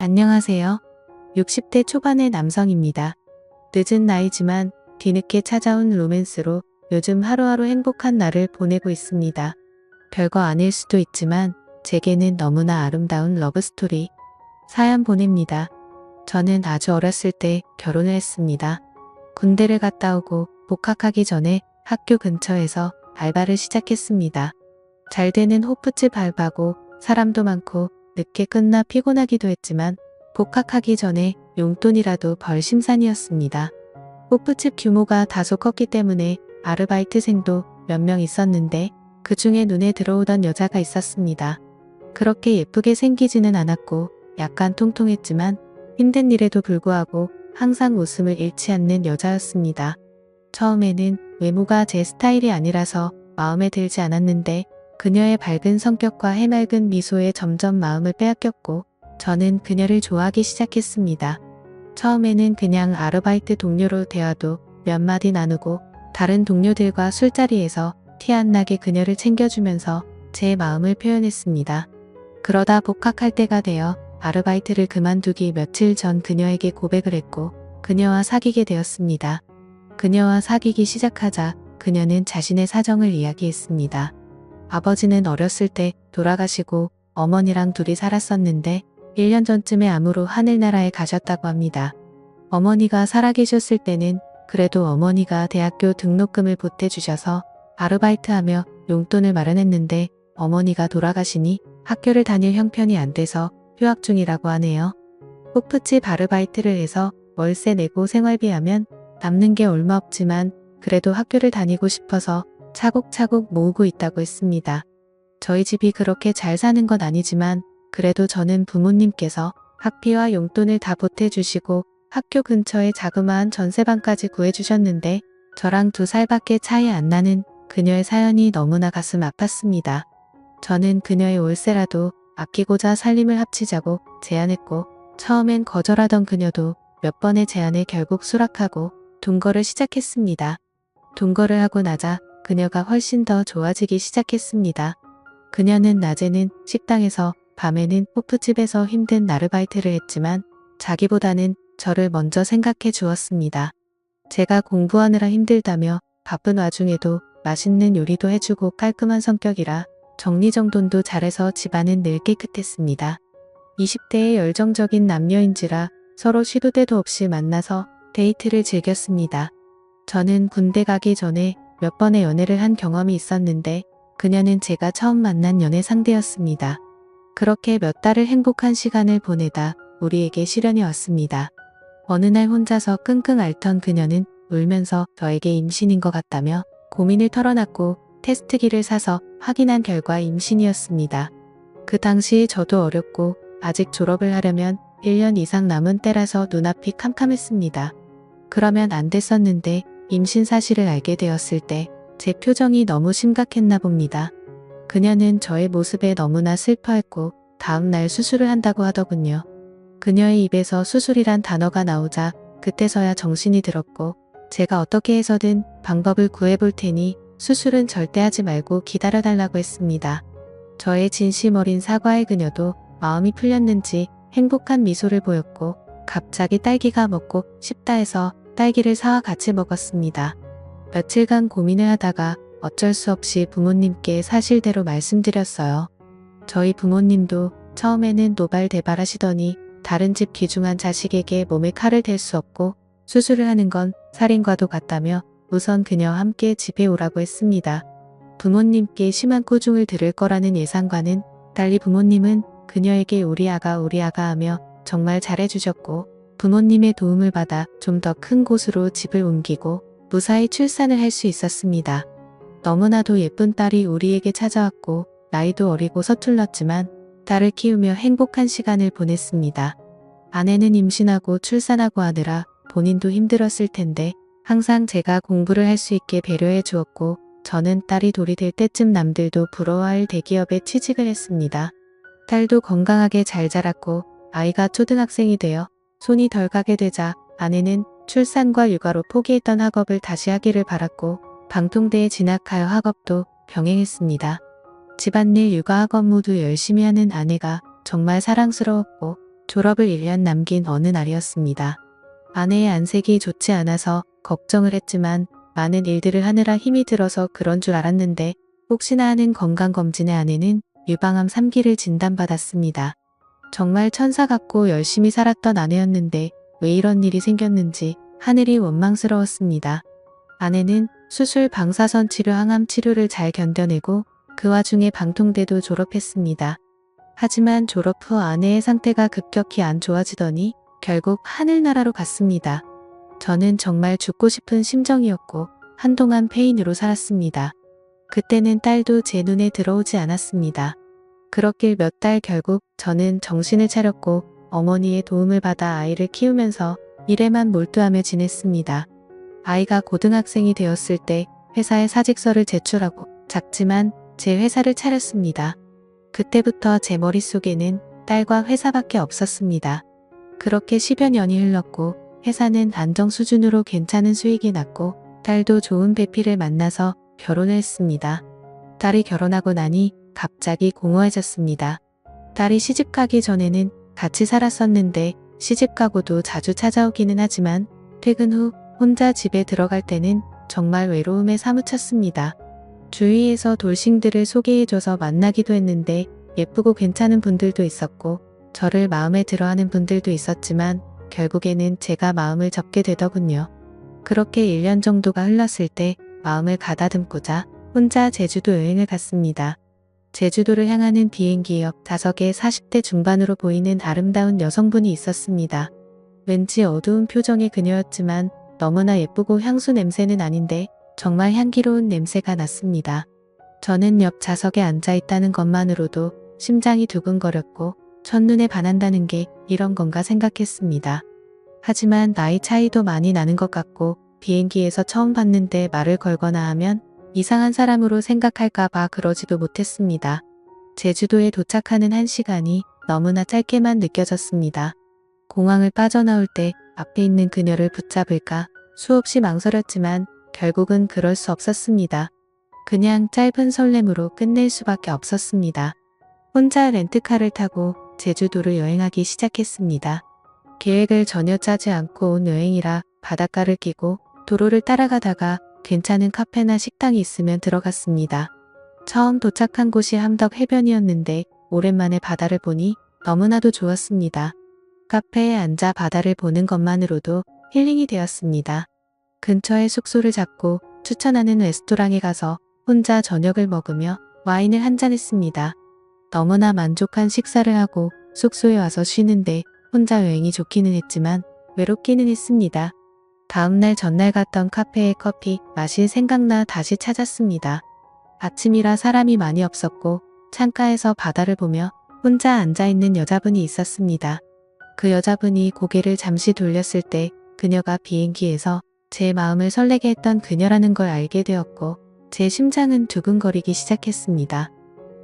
안녕하세요. 60대 초반의 남성입니다. 늦은 나이지만 뒤늦게 찾아온 로맨스로 요즘 하루하루 행복한 날을 보내고 있습니다. 별거 아닐 수도 있지만 제게는 너무나 아름다운 러브스토리. 사연 보냅니다. 저는 아주 어렸을 때 결혼을 했습니다. 군대를 갔다 오고 복학하기 전에 학교 근처에서 알바를 시작했습니다. 잘 되는 호프집 알바고 사람도 많고 늦게 끝나 피곤하기도 했지만 복학하기 전에 용돈이라도 벌 심산이었습니다. 호프집 규모가 다소 컸기 때문에 아르바이트생도 몇 명 있었는데 그 중에 눈에 들어오던 여자가 있었습니다. 그렇게 예쁘게 생기지는 않았고 약간 통통했지만 힘든 일에도 불구하고 항상 웃음을 잃지 않는 여자였습니다. 처음에는 외모가 제 스타일이 아니라서 마음에 들지 않았는데 그녀의 밝은 성격과 해맑은 미소에 점점 마음을 빼앗겼고 저는 그녀를 좋아하기 시작했습니다. 처음에는 그냥 아르바이트 동료로 대화도 몇 마디 나누고 다른 동료들과 술자리에서 티 안 나게 그녀를 챙겨주면서 제 마음을 표현했습니다. 그러다 복학할 때가 되어 아르바이트를 그만두기 며칠 전 그녀에게 고백을 했고 그녀와 사귀게 되었습니다. 그녀와 사귀기 시작하자 그녀는 자신의 사정을 이야기했습니다. 아버지는 어렸을 때 돌아가시고 어머니랑 둘이 살았었는데 1년 전쯤에 암으로 하늘나라에 가셨다고 합니다. 어머니가 살아계셨을 때는 그래도 어머니가 대학교 등록금을 보태주셔서 아르바이트하며 용돈을 마련했는데 어머니가 돌아가시니 학교를 다닐 형편이 안 돼서 휴학 중이라고 하네요. 호프집 아르바이트를 해서 월세 내고 생활비하면 남는 게 얼마 없지만 그래도 학교를 다니고 싶어서 차곡차곡 모으고 있다고 했습니다. 저희 집이 그렇게 잘 사는 건 아니지만 그래도 저는 부모님께서 학비와 용돈을 다 보태주시고 학교 근처에 자그마한 전세방까지 구해주셨는데 저랑 2살밖에 차이 안 나는 그녀의 사연이 너무나 가슴 아팠습니다. 저는 그녀의 월세라도 아끼고자 살림을 합치자고 제안했고 처음엔 거절하던 그녀도 몇 번의 제안에 결국 수락하고 동거를 시작했습니다. 동거를 하고 나자 그녀가 훨씬 더 좋아지기 시작했습니다. 그녀는 낮에는 식당에서 밤에는 호프집에서 힘든 아르바이트를 했지만 자기보다는 저를 먼저 생각해 주었습니다. 제가 공부하느라 힘들다며 바쁜 와중에도 맛있는 요리도 해주고 깔끔한 성격이라 정리정돈도 잘해서 집안은 늘 깨끗했습니다. 20대의 열정적인 남녀인지라 서로 시도 때도 없이 만나서 데이트를 즐겼습니다. 저는 군대 가기 전에 몇 번의 연애를 한 경험이 있었는데 그녀는 제가 처음 만난 연애 상대였습니다. 그렇게 몇 달을 행복한 시간을 보내다 우리에게 시련이 왔습니다. 어느 날 혼자서 끙끙 앓던 그녀는 울면서 저에게 임신인 것 같다며 고민을 털어놨고 테스트기를 사서 확인한 결과 임신이었습니다. 그 당시 저도 어렸고 아직 졸업을 하려면 1년 이상 남은 때라서 눈앞이 캄캄했습니다. 그러면 안 됐었는데 임신 사실을 알게 되었을 때 제 표정이 너무 심각했나 봅니다. 그녀는 저의 모습에 너무나 슬퍼했고 다음날 수술을 한다고 하더군요. 그녀의 입에서 수술이란 단어가 나오자 그때서야 정신이 들었고 제가 어떻게 해서든 방법을 구해볼 테니 수술은 절대 하지 말고 기다려달라고 했습니다. 저의 진심 어린 사과에 그녀도 마음이 풀렸는지 행복한 미소를 보였고 갑자기 딸기가 먹고 싶다 해서 딸기를 사와 같이 먹었습니다. 며칠간 고민을 하다가 어쩔 수 없이 부모님께 사실대로 말씀드렸어요. 저희 부모님도 처음에는 노발대발하시더니 다른 집 귀중한 자식에게 몸에 칼을 댈 수 없고 수술을 하는 건 살인과도 같다며 우선 그녀와 함께 집에 오라고 했습니다. 부모님께 심한 꾸중을 들을 거라는 예상과는 달리 부모님은 그녀에게 우리 아가 하며 정말 잘해주셨고 부모님의 도움을 받아 좀 더 큰 곳으로 집을 옮기고 무사히 출산을 할 수 있었습니다. 너무나도 예쁜 딸이 우리에게 찾아왔고 나이도 어리고 서툴렀지만 딸을 키우며 행복한 시간을 보냈습니다. 아내는 임신하고 출산하고 하느라 본인도 힘들었을 텐데 항상 제가 공부를 할 수 있게 배려해 주었고 저는 딸이 돌이 될 때쯤 남들도 부러워할 대기업에 취직을 했습니다. 딸도 건강하게 잘 자랐고 아이가 초등학생이 되어 손이 덜 가게 되자 아내는 출산과 육아로 포기했던 학업을 다시 하기를 바랐고 방통대에 진학하여 학업도 병행했습니다. 집안일 육아 학업 모두 열심히 하는 아내가 정말 사랑스러웠고 졸업을 1년 남긴 어느 날이었습니다. 아내의 안색이 좋지 않아서 걱정을 했지만 많은 일들을 하느라 힘이 들어서 그런 줄 알았는데 혹시나 하는 건강검진의 아내는 유방암 3기를 진단받았습니다. 정말 천사 같고 열심히 살았던 아내였는데 왜 이런 일이 생겼는지 하늘이 원망스러웠습니다. 아내는 수술, 방사선 치료, 항암 치료를 잘 견뎌내고 그 와중에 방통대도 졸업했습니다. 하지만 졸업 후 아내의 상태가 급격히 안 좋아지더니 결국 하늘나라로 갔습니다. 저는 정말 죽고 싶은 심정이었고 한동안 페인으로 살았습니다. 그때는 딸도 제 눈에 들어오지 않았습니다. 그렇길 몇 달 결국 저는 정신을 차렸고 어머니의 도움을 받아 아이를 키우면서 일에만 몰두하며 지냈습니다. 아이가 고등학생이 되었을 때 회사에 사직서를 제출하고 작지만 제 회사를 차렸습니다. 그때부터 제 머릿속에는 딸과 회사밖에 없었습니다. 그렇게 10여 년이 흘렀고 회사는 안정 수준으로 괜찮은 수익이 났고 딸도 좋은 배필을 만나서 결혼을 했습니다. 딸이 결혼하고 나니 갑자기 공허해졌습니다. 딸이 시집가기 전에는 같이 살았었는데 시집가고도 자주 찾아오기는 하지만 퇴근 후 혼자 집에 들어갈 때는 정말 외로움에 사무쳤습니다. 주위에서 돌싱들을 소개해줘서 만나기도 했는데 예쁘고 괜찮은 분들도 있었고 저를 마음에 들어하는 분들도 있었지만 결국에는 제가 마음을 접게 되더군요. 그렇게 1년 정도가 흘렀을 때 마음을 가다듬고자 혼자 제주도 여행을 갔습니다. 제주도를 향하는 비행기 옆 좌석에 40대 중반으로 보이는 아름다운 여성분이 있었습니다. 왠지 어두운 표정의 그녀였지만 너무나 예쁘고 향수 냄새는 아닌데 정말 향기로운 냄새가 났습니다. 저는 옆 좌석에 앉아 있다는 것만으로도 심장이 두근거렸고 첫눈에 반한다는 게 이런 건가 생각했습니다. 하지만 나이 차이도 많이 나는 것 같고 비행기에서 처음 봤는데 말을 걸거나 하면 이상한 사람으로 생각할까봐 그러지도 못했습니다. 제주도에 도착하는 1시간이 너무나 짧게만 느껴졌습니다. 공항을 빠져나올 때 앞에 있는 그녀를 붙잡을까 수없이 망설였지만 결국은 그럴 수 없었습니다. 그냥 짧은 설렘으로 끝낼 수밖에 없었습니다. 혼자 렌트카를 타고 제주도를 여행하기 시작했습니다. 계획을 전혀 짜지 않고 온 여행이라 바닷가를 끼고 도로를 따라가다가 괜찮은 카페나 식당이 있으면 들어갔습니다. 처음 도착한 곳이 함덕 해변이었는데 오랜만에 바다를 보니 너무나도 좋았습니다. 카페에 앉아 바다를 보는 것만으로도 힐링이 되었습니다. 근처에 숙소를 잡고 추천하는 레스토랑에 가서 혼자 저녁을 먹으며 와인을 한잔했습니다. 너무나 만족한 식사를 하고 숙소에 와서 쉬는데 혼자 여행이 좋기는 했지만 외롭기는 했습니다. 다음날 전날 갔던 카페에 커피 마실 생각나 다시 찾았습니다. 아침이라 사람이 많이 없었고 창가에서 바다를 보며 혼자 앉아있는 여자분이 있었습니다. 그 여자분이 고개를 잠시 돌렸을 때 그녀가 비행기에서 제 마음을 설레게 했던 그녀라는 걸 알게 되었고 제 심장은 두근거리기 시작했습니다.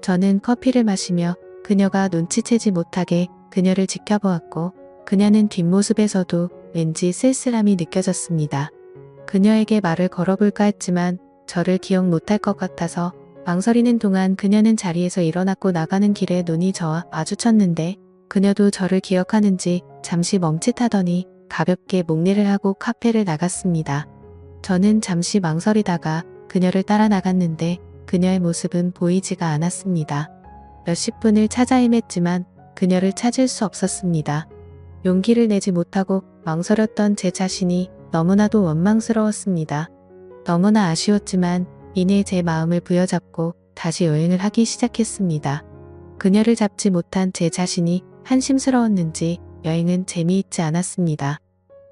저는 커피를 마시며 그녀가 눈치채지 못하게 그녀를 지켜보았고 그녀는 뒷모습에서도 왠지 쓸쓸함이 느껴졌습니다. 그녀에게 말을 걸어볼까 했지만 저를 기억 못할 것 같아서 망설이는 동안 그녀는 자리에서 일어났고 나가는 길에 눈이 저와 마주쳤는데 그녀도 저를 기억하는지 잠시 멈칫하더니 가볍게 목례를 하고 카페를 나갔습니다. 저는 잠시 망설이다가 그녀를 따라 나갔는데 그녀의 모습은 보이지가 않았습니다. 몇십 분을 찾아 헤맸지만 그녀를 찾을 수 없었습니다. 용기를 내지 못하고 망설였던 제 자신이 너무나도 원망스러웠습니다. 너무나 아쉬웠지만 이내 제 마음을 부여잡고 다시 여행을 하기 시작했습니다. 그녀를 잡지 못한 제 자신이 한심스러웠는지 여행은 재미있지 않았습니다.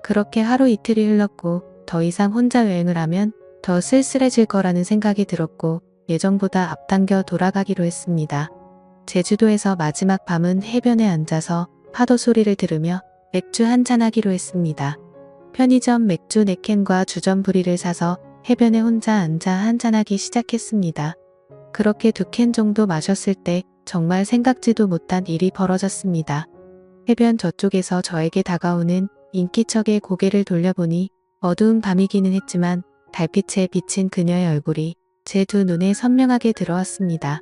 그렇게 하루 이틀이 흘렀고 더 이상 혼자 여행을 하면 더 쓸쓸해질 거라는 생각이 들었고 예정보다 앞당겨 돌아가기로 했습니다. 제주도에서 마지막 밤은 해변에 앉아서 파도 소리를 들으며 맥주 한잔하기로 했습니다. 편의점 맥주 4캔과 주전부리를 사서 해변에 혼자 앉아 한잔하기 시작했습니다. 그렇게 2캔 정도 마셨을 때 정말 생각지도 못한 일이 벌어졌습니다. 해변 저쪽에서 저에게 다가오는 인기척에 고개를 돌려보니 어두운 밤이기는 했지만 달빛에 비친 그녀의 얼굴이 제 두 눈에 선명하게 들어왔습니다.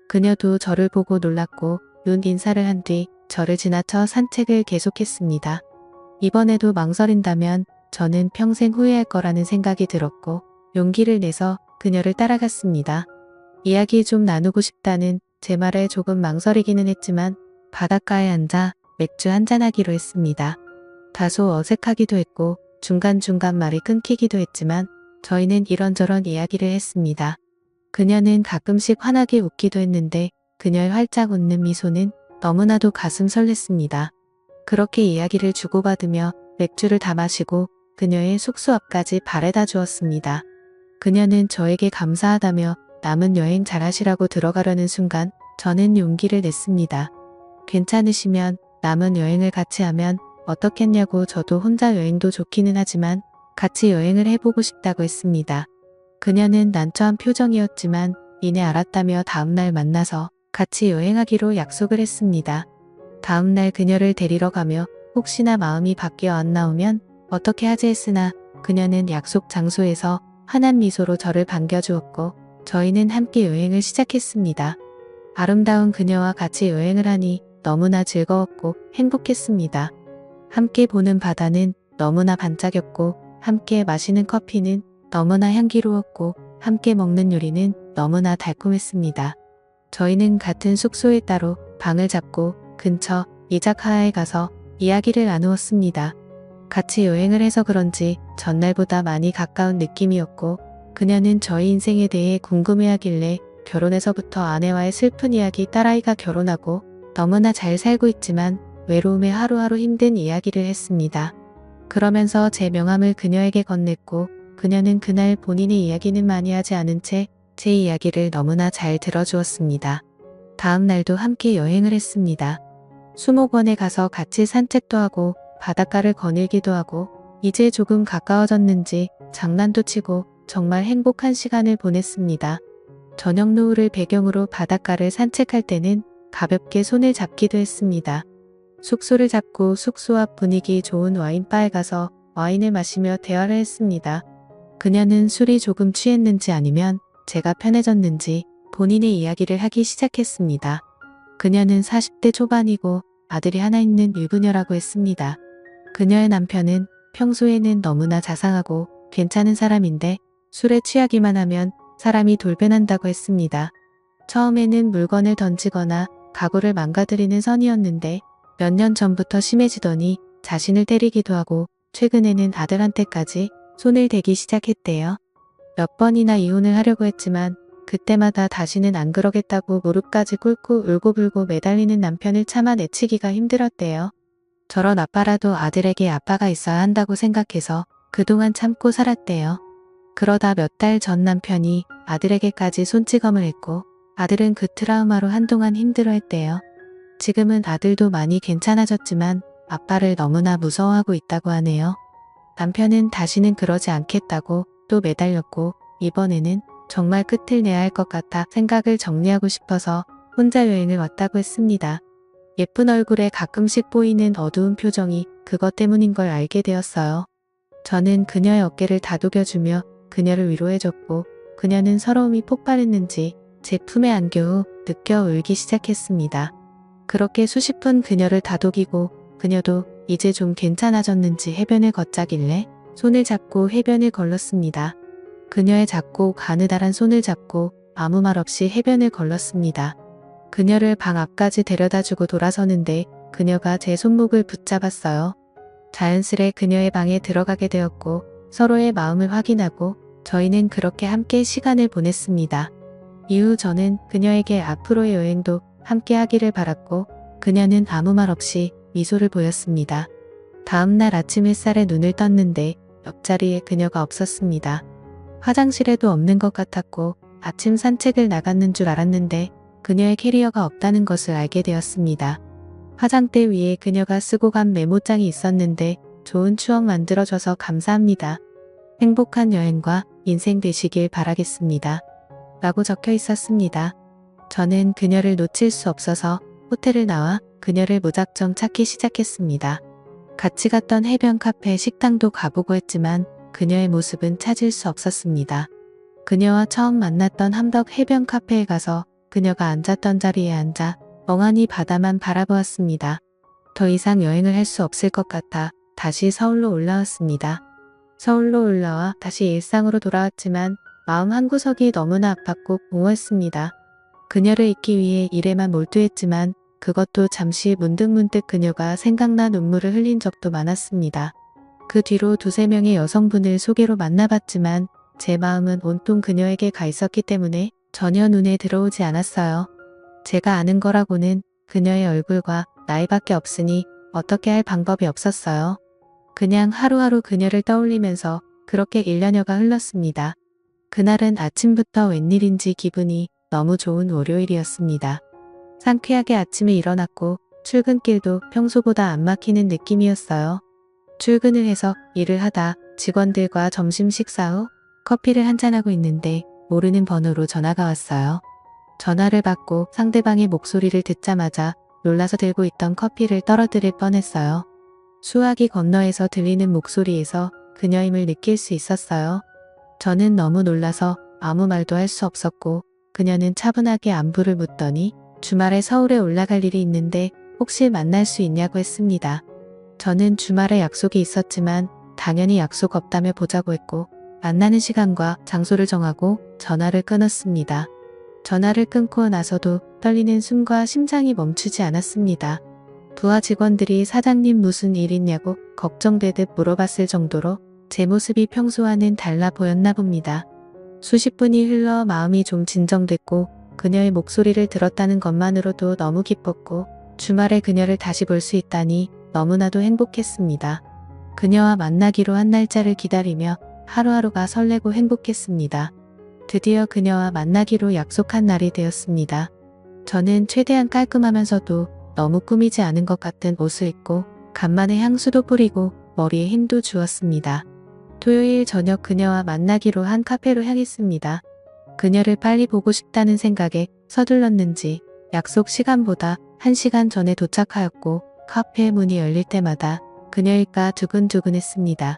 그녀도 저를 보고 놀랐고 눈 인사를 한 뒤 저를 지나쳐 산책을 계속했습니다. 이번에도 망설인다면 저는 평생 후회할 거라는 생각이 들었고 용기를 내서 그녀를 따라갔습니다. 이야기 좀 나누고 싶다는 제 말에 조금 망설이기는 했지만 바닷가에 앉아 맥주 한잔하기로 했습니다. 다소 어색하기도 했고 중간중간 말이 끊기기도 했지만 저희는 이런저런 이야기를 했습니다. 그녀는 가끔씩 환하게 웃기도 했는데 그녀의 활짝 웃는 미소는 너무나도 가슴 설렜습니다. 그렇게 이야기를 주고받으며 맥주를 다 마시고 그녀의 숙소 앞까지 바래다 주었습니다. 그녀는 저에게 감사하다며 남은 여행 잘하시라고 들어가려는 순간 저는 용기를 냈습니다. 괜찮으시면 남은 여행을 같이 하면 어떻겠냐고. 저도 혼자 여행도 좋기는 하지만 같이 여행을 해보고 싶다고 했습니다. 그녀는 난처한 표정이었지만 이내 알았다며 다음날 만나서 같이 여행하기로 약속을 했습니다. 다음날 그녀를 데리러 가며 혹시나 마음이 바뀌어 안 나오면 어떻게 하지 했으나 그녀는 약속 장소에서 환한 미소로 저를 반겨주었고 저희는 함께 여행을 시작했습니다. 아름다운 그녀와 같이 여행을 하니 너무나 즐거웠고 행복했습니다. 함께 보는 바다는 너무나 반짝였고 함께 마시는 커피는 너무나 향기로웠고 함께 먹는 요리는 너무나 달콤했습니다. 저희는 같은 숙소에 따로 방을 잡고 근처 이자카야에 가서 이야기를 나누었습니다. 같이 여행을 해서 그런지 전날보다 많이 가까운 느낌이었고 그녀는 저희 인생에 대해 궁금해하길래 결혼해서부터 아내와의 슬픈 이야기, 딸아이가 결혼하고 너무나 잘 살고 있지만 외로움에 하루하루 힘든 이야기를 했습니다. 그러면서 제 명함을 그녀에게 건넸고 그녀는 그날 본인의 이야기는 많이 하지 않은 채 제 이야기를 너무나 잘 들어주었습니다. 다음 날도 함께 여행을 했습니다. 수목원에 가서 같이 산책도 하고 바닷가를 거닐기도 하고 이제 조금 가까워졌는지 장난도 치고 정말 행복한 시간을 보냈습니다. 저녁 노을을 배경으로 바닷가를 산책할 때는 가볍게 손을 잡기도 했습니다. 숙소를 잡고 숙소 앞 분위기 좋은 와인바에 가서 와인을 마시며 대화를 했습니다. 그녀는 술이 조금 취했는지 아니면 제가 편해졌는지 본인의 이야기를 하기 시작했습니다. 그녀는 40대 초반이고 아들이 하나 있는 유부녀라고 했습니다. 그녀의 남편은 평소에는 너무나 자상하고 괜찮은 사람인데 술에 취하기만 하면 사람이 돌변한다고 했습니다. 처음에는 물건을 던지거나 가구를 망가뜨리는 선이었는데 몇 년 전부터 심해지더니 자신을 때리기도 하고 최근에는 아들한테까지 손을 대기 시작했대요. 몇 번이나 이혼을 하려고 했지만 그때마다 다시는 안 그러겠다고 무릎까지 꿇고 울고불고 매달리는 남편을 참아내치기가 힘들었대요. 저런 아빠라도 아들에게 아빠가 있어야 한다고 생각해서 그동안 참고 살았대요. 그러다 몇 달 전 남편이 아들에게까지 손찌검을 했고 아들은 그 트라우마로 한동안 힘들어했대요. 지금은 아들도 많이 괜찮아졌지만 아빠를 너무나 무서워하고 있다고 하네요. 남편은 다시는 그러지 않겠다고 또 매달렸고 이번에는 정말 끝을 내야 할 것 같아 생각을 정리하고 싶어서 혼자 여행을 왔다고 했습니다. 예쁜 얼굴에 가끔씩 보이는 어두운 표정이 그것 때문인 걸 알게 되었어요. 저는 그녀의 어깨를 다독여주며 그녀를 위로해줬고 그녀는 서러움이 폭발했는지 제 품에 안겨 후 느껴 울기 시작했습니다. 그렇게 수십 분 그녀를 다독이고 그녀도 이제 좀 괜찮아졌는지 해변을 걷자길래 손을 잡고 해변을 걸렀습니다. 그녀의 작고 가느다란 손을 잡고 아무 말 없이 해변을 걸렀습니다. 그녀를 방 앞까지 데려다주고 돌아서는데 그녀가 제 손목을 붙잡았어요. 자연스레 그녀의 방에 들어가게 되었고 서로의 마음을 확인하고 저희는 그렇게 함께 시간을 보냈습니다. 이후 저는 그녀에게 앞으로의 여행도 함께 하기를 바랐고 그녀는 아무 말 없이 미소를 보였습니다. 다음날 아침 햇살에 눈을 떴는데 옆자리에 그녀가 없었습니다. 화장실에도 없는 것 같았고 아침 산책을 나갔는 줄 알았는데 그녀의 캐리어가 없다는 것을 알게 되었습니다. 화장대 위에 그녀가 쓰고 간 메모장이 있었는데 좋은 추억 만들어줘서 감사합니다. 행복한 여행과 인생 되시길 바라겠습니다. 라고 적혀 있었습니다. 저는 그녀를 놓칠 수 없어서 호텔을 나와 그녀를 무작정 찾기 시작했습니다. 같이 갔던 해변 카페 식당도 가보고 했지만 그녀의 모습은 찾을 수 없었습니다. 그녀와 처음 만났던 함덕 해변 카페에 가서 그녀가 앉았던 자리에 앉아 멍하니 바다만 바라보았습니다. 더 이상 여행을 할 수 없을 것 같아 다시 서울로 올라왔습니다. 서울로 올라와 다시 일상으로 돌아왔지만 마음 한구석이 너무나 아팠고 공허했습니다. 그녀를 잊기 위해 일에만 몰두했지만 그것도 잠시 문득문득 그녀가 생각나 눈물을 흘린 적도 많았습니다. 그 뒤로 두세 명의 여성분을 소개로 만나봤지만 제 마음은 온통 그녀에게 가 있었기 때문에 전혀 눈에 들어오지 않았어요. 제가 아는 거라고는 그녀의 얼굴과 나이밖에 없으니 어떻게 할 방법이 없었어요. 그냥 하루하루 그녀를 떠올리면서 그렇게 1년여가 흘렀습니다. 그날은 아침부터 웬일인지 기분이 너무 좋은 월요일이었습니다. 상쾌하게 아침에 일어났고 출근길도 평소보다 안 막히는 느낌이었어요. 출근을 해서 일을 하다 직원들과 점심 식사 후 커피를 한잔하고 있는데 모르는 번호로 전화가 왔어요. 전화를 받고 상대방의 목소리를 듣자마자 놀라서 들고 있던 커피를 떨어뜨릴 뻔했어요. 수화기 건너에서 들리는 목소리에서 그녀임을 느낄 수 있었어요. 저는 너무 놀라서 아무 말도 할 수 없었고 그녀는 차분하게 안부를 묻더니 주말에 서울에 올라갈 일이 있는데 혹시 만날 수 있냐고 했습니다. 저는 주말에 약속이 있었지만 당연히 약속 없다며 보자고 했고 만나는 시간과 장소를 정하고 전화를 끊었습니다. 전화를 끊고 나서도 떨리는 숨과 심장이 멈추지 않았습니다. 부하 직원들이 사장님 무슨 일 있냐고 걱정되듯 물어봤을 정도로 제 모습이 평소와는 달라 보였나 봅니다. 수십 분이 흘러 마음이 좀 진정됐고 그녀의 목소리를 들었다는 것만으로도 너무 기뻤고 주말에 그녀를 다시 볼 수 있다니 너무나도 행복했습니다. 그녀와 만나기로 한 날짜를 기다리며 하루하루가 설레고 행복했습니다. 드디어 그녀와 만나기로 약속한 날이 되었습니다. 저는 최대한 깔끔하면서도 너무 꾸미지 않은 것 같은 옷을 입고 간만에 향수도 뿌리고 머리에 힘도 주었습니다. 토요일 저녁 그녀와 만나기로 한 카페로 향했습니다. 그녀를 빨리 보고 싶다는 생각에 서둘렀는지 약속 시간보다 1시간 전에 도착하였고 카페 문이 열릴 때마다 그녀일까 두근두근했습니다.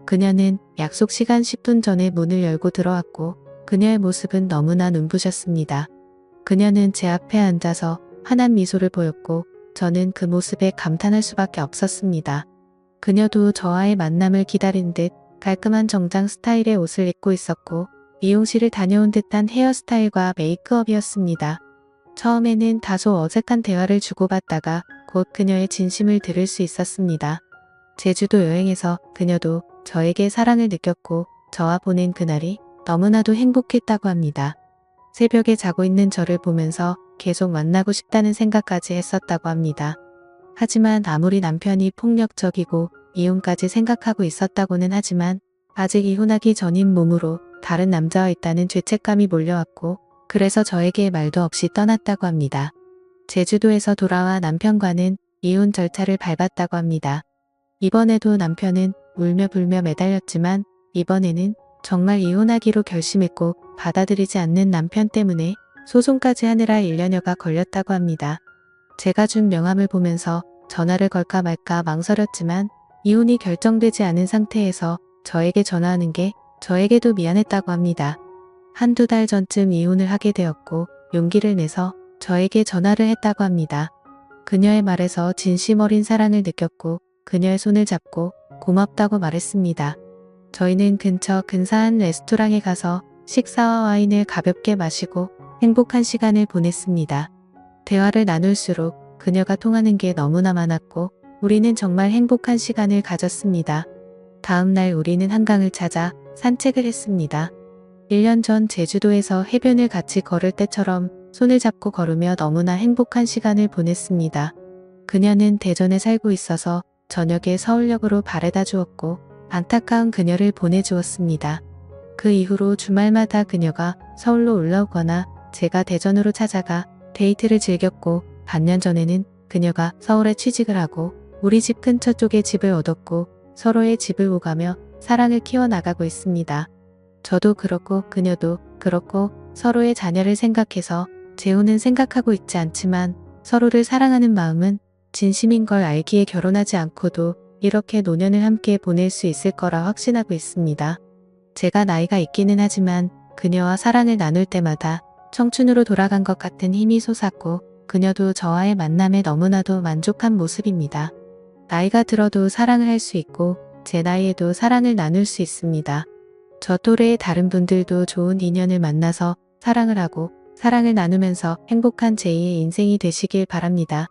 그녀는 약속 시간 10분 전에 문을 열고 들어왔고 그녀의 모습은 너무나 눈부셨습니다. 그녀는 제 앞에 앉아서 환한 미소를 보였고 저는 그 모습에 감탄할 수밖에 없었습니다. 그녀도 저와의 만남을 기다린 듯 깔끔한 정장 스타일의 옷을 입고 있었고 미용실을 다녀온 듯한 헤어스타일과 메이크업이었습니다. 처음에는 다소 어색한 대화를 주고받다가 곧 그녀의 진심을 들을 수 있었습니다. 제주도 여행에서 그녀도 저에게 사랑을 느꼈고 저와 보낸 그날이 너무나도 행복했다고 합니다. 새벽에 자고 있는 저를 보면서 계속 만나고 싶다는 생각까지 했었다고 합니다. 하지만 아무리 남편이 폭력적이고 이혼까지 생각하고 있었다고는 하지만 아직 이혼하기 전인 몸으로 다른 남자와 있다는 죄책감이 몰려왔고 그래서 저에게 말도 없이 떠났다고 합니다. 제주도에서 돌아와 남편과는 이혼 절차를 밟았다고 합니다. 이번에도 남편은 울며 불며 매달렸지만 이번에는 정말 이혼하기로 결심했고 받아들이지 않는 남편 때문에 소송까지 하느라 1년여가 걸렸다고 합니다. 제가 준 명함을 보면서 전화를 걸까 말까 망설였지만 이혼이 결정되지 않은 상태에서 저에게 전화하는 게 저에게도 미안했다고 합니다. 한두 달 전쯤 이혼을 하게 되었고 용기를 내서 저에게 전화를 했다고 합니다. 그녀의 말에서 진심 어린 사랑을 느꼈고 그녀의 손을 잡고 고맙다고 말했습니다. 저희는 근처 근사한 레스토랑에 가서 식사와 와인을 가볍게 마시고 행복한 시간을 보냈습니다. 대화를 나눌수록 그녀가 통하는 게 너무나 많았고 우리는 정말 행복한 시간을 가졌습니다. 다음 날 우리는 한강을 찾아 산책을 했습니다. 1년 전 제주도에서 해변을 같이 걸을 때처럼 손을 잡고 걸으며 너무나 행복한 시간을 보냈습니다. 그녀는 대전에 살고 있어서 저녁에 서울역으로 바래다 주었고 안타까운 그녀를 보내주었습니다. 그 이후로 주말마다 그녀가 서울로 올라오거나 제가 대전으로 찾아가 데이트를 즐겼고 반년 전에는 그녀가 서울에 취직을 하고 우리 집 근처 쪽에 집을 얻었고 서로의 집을 오가며 사랑을 키워나가고 있습니다. 저도 그렇고 그녀도 그렇고 서로의 자녀를 생각해서 재혼은 생각하고 있지 않지만 서로를 사랑하는 마음은 진심인 걸 알기에 결혼하지 않고도 이렇게 노년을 함께 보낼 수 있을 거라 확신하고 있습니다. 제가 나이가 있기는 하지만 그녀와 사랑을 나눌 때마다 청춘으로 돌아간 것 같은 힘이 솟았고 그녀도 저와의 만남에 너무나도 만족한 모습입니다. 나이가 들어도 사랑을 할 수 있고 제 나이에도 사랑을 나눌 수 있습니다. 저 또래의 다른 분들도 좋은 인연을 만나서 사랑을 하고 사랑을 나누면서 행복한 제2의 인생이 되시길 바랍니다.